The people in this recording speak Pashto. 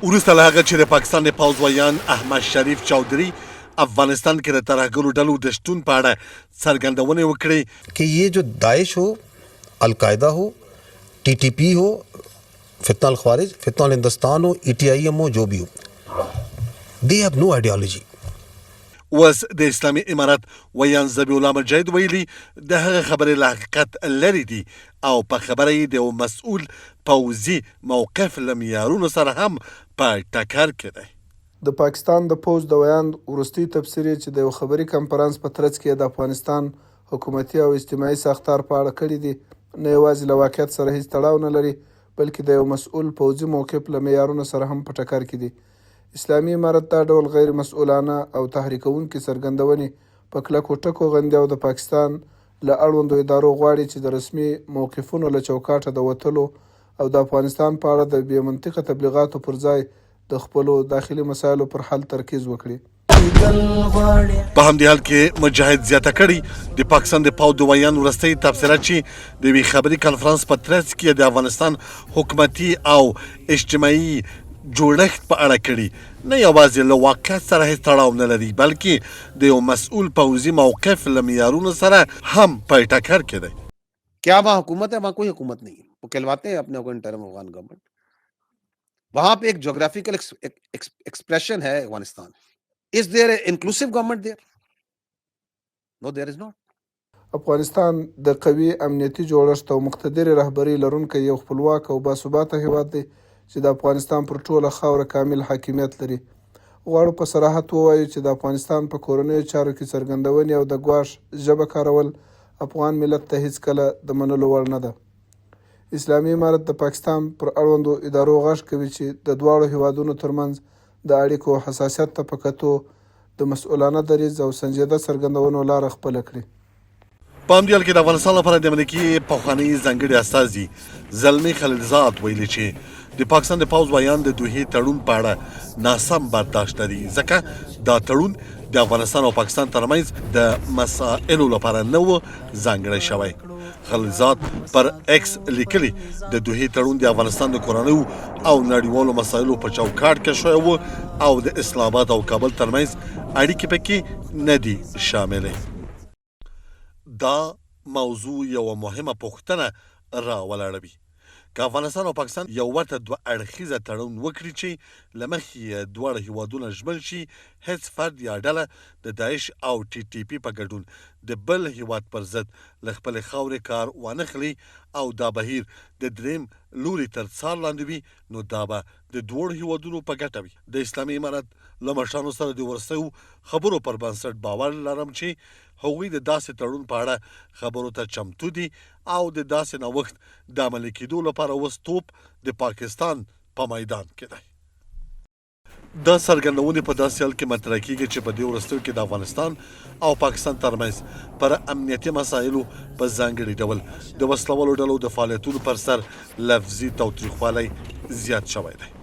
وروسته له هغه چې د پاکستان د پوځ ویان احمد شریف چودھری افغانستان کې د ترهګرو ډلو د شتون په اړه څرګندونې وکړې कि ये जो दाइश हो, अलकायदा हो, TTP हो, फितना अल-ख्वारिज, फितना अल-हिंदुस्तान हो, ETIM हो, जो भी हो, they have no ideology. اوس د اسلامي امارات ویان ذبیح الله مجاهد ویلي د هغه خبرې له حقیقت لرې دي او په خبره یې د یو مسؤل پوځي موقف له معیارونو سره هم په ټکر کې دی. د پاکستان د پوځ د ویان وروستي تبصرې چې د یو خبري کنفرانس په ترڅ کې د افغانستان حکومتي او اجتماعي ساختار په اړه کړي دي نه یوازې له واقعیت سره هیڅ تړاو نه لري بلکې د یو مسؤل پوځي موقف له معیارونو سره هم په ټکر کې دي. اسلامي امارت دا ډول غیر مسؤلانه او تحریکونکې څرګندونې په کلکو ټکو غندي او د پاکستان له اړوندو ادارو غواړي چې د رسمي موقفونو له چوکاټه د وتلو او د افغانستان په اړه د بې منطقه تبلیغاتو پر ځای د خپلو داخلي مسایلو پر حل ترکیز وکړي. په همدې حال کې مجاهد زیاته کړي د پاکستان د پوځ د ویان وروستۍ تبصره چې د یوې خبري کنفرانس په ترڅ کې د افغانستان حکومتي او اجتماعي جوړښت په اړه کړي نه یوازې له واقعیت سره هیڅ تړاو نه لري بلکې د یو مسؤل پوځي موقف له معیارونو سره هم په ټکر کې دی. क्या वहाँ हुकूमत है? वहाँ कोई हुकूमत नहीं है. वो कहलवाते हैं अपने को इन टर्म अफगान गवर्नमेंट. वहाँ पे एक जोग्राफिकल एक्सप्रेशन है Afghanistan. Is there an inclusive government there? No, there is not. افغانستان د قوي امنیتي جوړښت او مقتدر رهبري لرونکی یو خپلواک او باثباته هیواد دی چې د افغانستان پر ټوله خاوره کامل حاکمیت لري. غواړو په صراحت ووایو چې د افغانستان په کورنیو چارو کې څرګندونې او د ګواښ ژبه کارول افغان ملت ته هیڅکله د منلو وړ نه ده. اسلامي امارت د پاکستان پر اړوندو ادارو غږ کوي چې د دواړو هیوادونو ترمنځ د اړیکو حساسیت ته په کتو د مسؤلانه دریځ او سنجیده څرګندونو لاره خپله کړي. په همدې حال کې د افغانستان لپاره د امریکې پخواني ځانګړي استازي زلمي خلیلزاد ویلي چې د پاکستان د پوځ ویان د دوحې تړون په اړه ناسم برداشت لري ځکه دا تړون د افغانستان او پاکستان ترمنځ د مسائلو لپاره نه و ځانګړی شوی. خلیلزاد پر ایکس لیکلي د دوحې تړون د افغانستان د کورنیو او نړیوالو مسایلو په چوکاټ کې شوی و او د اسلام آباد او کابل ترمنځ اړیکې پکې نه دي شاملې. دا موضوع یوه مهمه پوښتنه راولاړوي که افغانستان او پاکستان یو ورته دوه اړخیزه تړون وکړي چې له مخې یې دواړه هیوادونه ژمن شي هیڅ فرد یا ډله د داعش او TTP په ګډون د بل هیواد پر ضد له خپلې خاورې کار وانخلي او دا بهیر د دریم لوري تر څار لاندې وي نو دا به د دواړو هیوادونو په ګټه وي. د اسلامي امارت له مشرانو سره د وروستیو خبرو پر بنسټ باور لرم چې هغوی د داسې تړون په اړه خبرو ته چمتو دي او د داسې نوښت د عملي کېدو لپاره اوس توپ د پاکستان په میدان کې دی. دا څرګندونې په داسې حال کې مطرح کېږي چې په دې وروستیو کې د افغانستان او پاکستان ترمنځ پر امنیتي مسایلو په ځانګړي ډول د وسلوالو ډلو د فعالیتونو پر سر لفظي تاوتریخوالی زیات شوی دی.